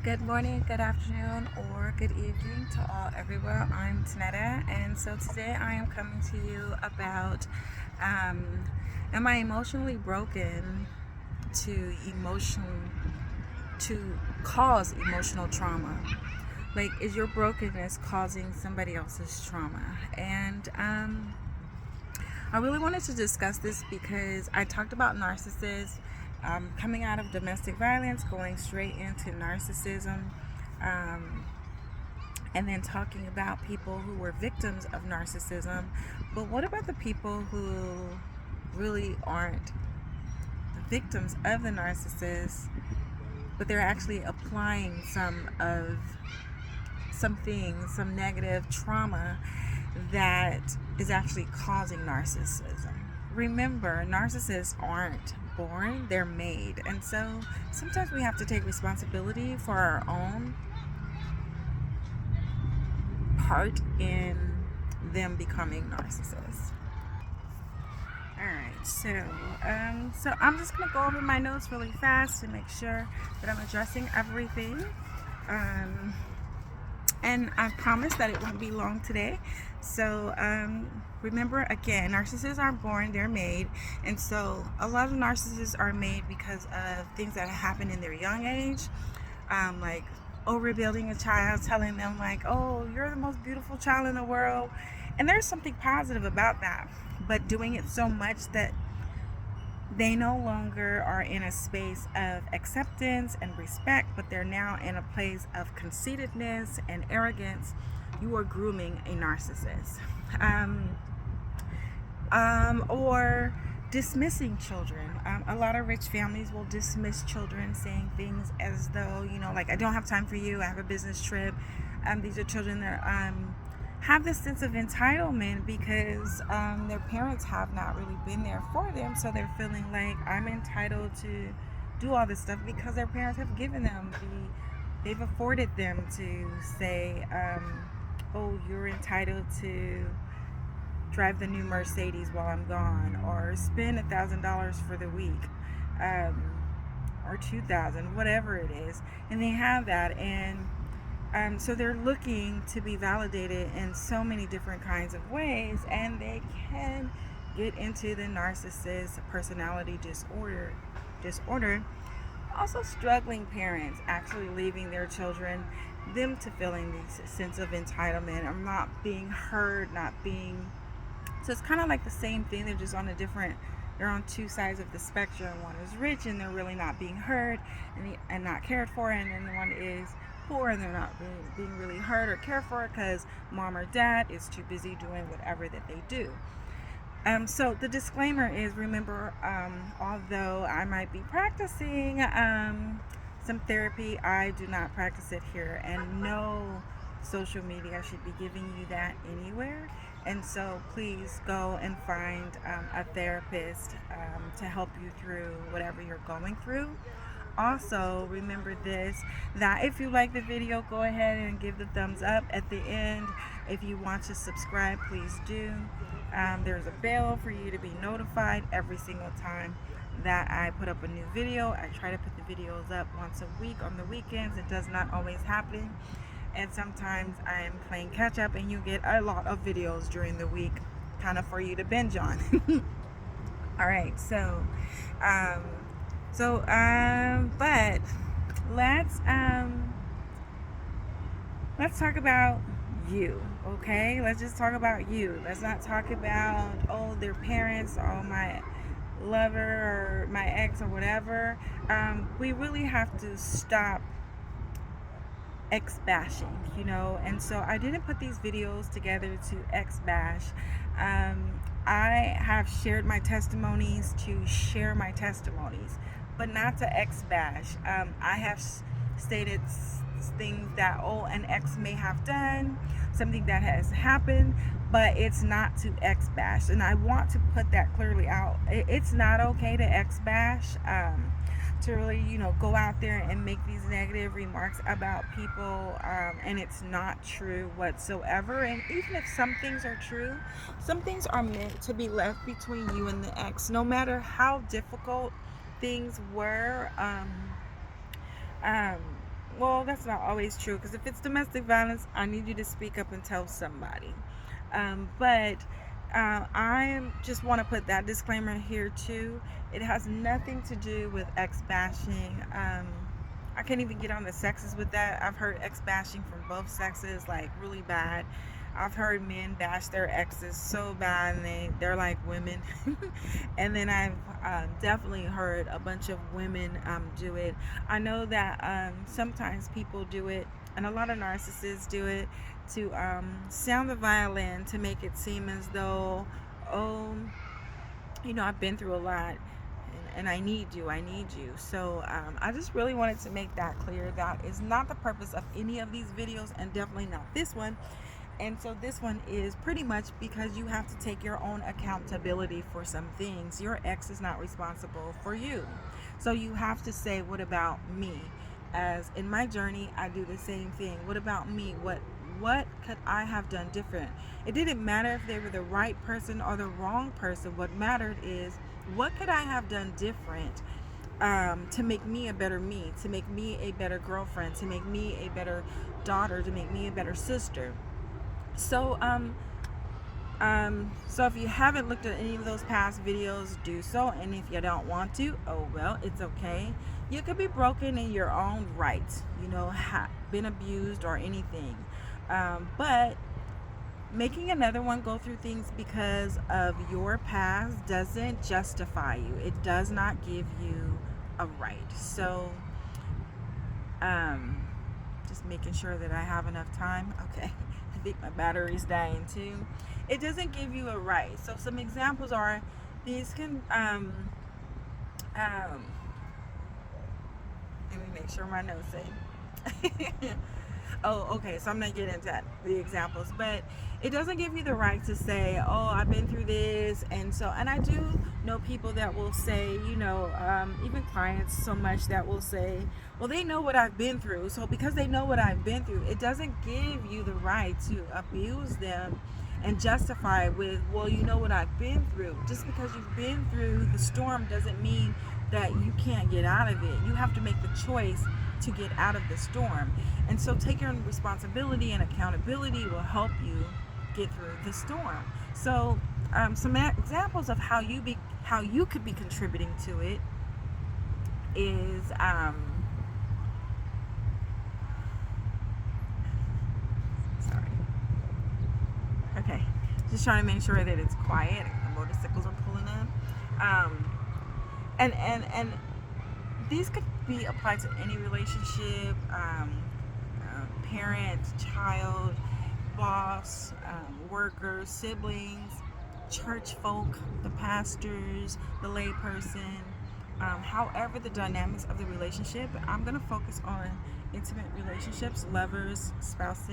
Good morning, good afternoon, or good evening to all everywhere. I'm Tanetta, and so today I am coming to you about am I emotionally broken to cause emotional trauma? Like, is your brokenness causing somebody else's trauma? And I really wanted to discuss this because I talked about narcissists coming out of domestic violence, going straight into narcissism, um, and then talking about people who were victims of narcissism. But what about the people who really aren't the victims of the narcissist, but they're actually applying some negative trauma that is actually causing narcissism? Remember, narcissists aren't born, they're made. And so sometimes we have to take responsibility for our own part in them becoming narcissists. Alright, so I'm just gonna go over my notes really fast to make sure that I'm addressing everything. And I promise that it won't be long today. So remember, again, narcissists aren't born, they're made. And so a lot of narcissists are made because of things that happen in their young age, like overbuilding a child, telling them like, oh, you're the most beautiful child in the world. And there's something positive about that, but doing it so much that they no longer are in a space of acceptance and respect, but they're now in a place of conceitedness and arrogance. You are grooming a narcissist. Or dismissing children. A lot of rich families will dismiss children, saying things as though, like, I don't have time for you, I have a business trip. These are children that have this sense of entitlement because their parents have not really been there for them, so they're feeling like I'm entitled to do all this stuff because their parents have given them they've afforded them to say, oh, you're entitled to drive the new Mercedes while I'm gone, or spend $1,000 for the week, or $2,000, whatever it is, and they have that. And so they're looking to be validated in so many different kinds of ways, and they can get into the narcissist personality disorder. Also, struggling parents actually leaving their children, them to feeling this sense of entitlement or not being heard, so it's kind of like the same thing. They're just they're on two sides of the spectrum. One is rich and they're really not being heard and not cared for, and then the one is poor and they're not being really heard or cared for because mom or dad is too busy doing whatever that they do. So the disclaimer is, remember, although I might be practicing some therapy, I do not practice it here, and no social media should be giving you that anywhere. And so please go and find a therapist to help you through whatever you're going through. Also, remember this, that if you like the video, go ahead and give the thumbs up at the end. If you want to subscribe, please do. There's a bell for you to be notified every single time that I put up a new video. I try to put the videos up once a week on the weekends. It does not always happen, and sometimes I'm playing catch up and you get a lot of videos during the week, kind of for you to binge on. All right, but let's talk about you, okay? Let's just talk about you. Let's not talk about, oh, their parents, or my lover, or my ex, or whatever. We really have to stop ex bashing, and so I didn't put these videos together to ex bash. I have shared my testimonies to share my testimonies, but not to ex bash. I have stated things that, oh, an ex may have done, something that has happened, but it's not to ex bash, and I want to put that clearly out. It's not okay to ex bash, to really, go out there and make these negative remarks about people, and it's not true whatsoever. And even if some things are true, some things are meant to be left between you and the ex, no matter how difficult things were. well, that's not always true, because if it's domestic violence, I need you to speak up and tell somebody. But I just want to put that disclaimer here too. It has nothing to do with ex bashing. I can't even get on the sexes with that. I've heard ex bashing from both sexes, like really bad. I've heard men bash their exes so bad, and they're like women. And then I've definitely heard a bunch of women do it. I know that sometimes people do it, and a lot of narcissists do it to sound the violin, to make it seem as though, oh, I've been through a lot, and I need you. So I just really wanted to make that clear. That is not the purpose of any of these videos, and definitely not this one. And so this one is pretty much because you have to take your own accountability for some things. Your ex is not responsible for you. So you have to say, what about me? As in my journey, I do the same thing. What about me? What could I have done different? It didn't matter if they were the right person or the wrong person. What mattered is, what could I have done different to make me a better me, to make me a better girlfriend, to make me a better daughter, to make me a better sister. So so if you haven't looked at any of those past videos, do so. And if you don't want to, oh well, it's okay. You could be broken in your own right, been abused or anything. But making another one go through things because of your past doesn't justify you. It does not give you a right. So just making sure that I have enough time. Okay. I think my battery's dying too. It doesn't give you a right. So some examples are, these can let me make sure my notes say. Oh, okay, so I'm not getting into the examples, but it doesn't give you the right to say, oh, I've been through this. And I do know people that will say, even clients so much, that will say, well, they know what I've been through. So because they know what I've been through, it doesn't give you the right to abuse them and justify with, well, you know what I've been through. Just because you've been through the storm doesn't mean that you can't get out of it. You have to make the choice to get out of the storm. And so taking responsibility and accountability will help you get through the storm. So some examples of how you could be contributing to it is sorry. Okay. Just trying to make sure that it's quiet. The motorcycles are pulling up. And these could be applied to any relationship, parent, child, boss, worker, siblings, church folk, the pastors, the layperson. However the dynamics of the relationship, I'm going to focus on intimate relationships, lovers, spouses.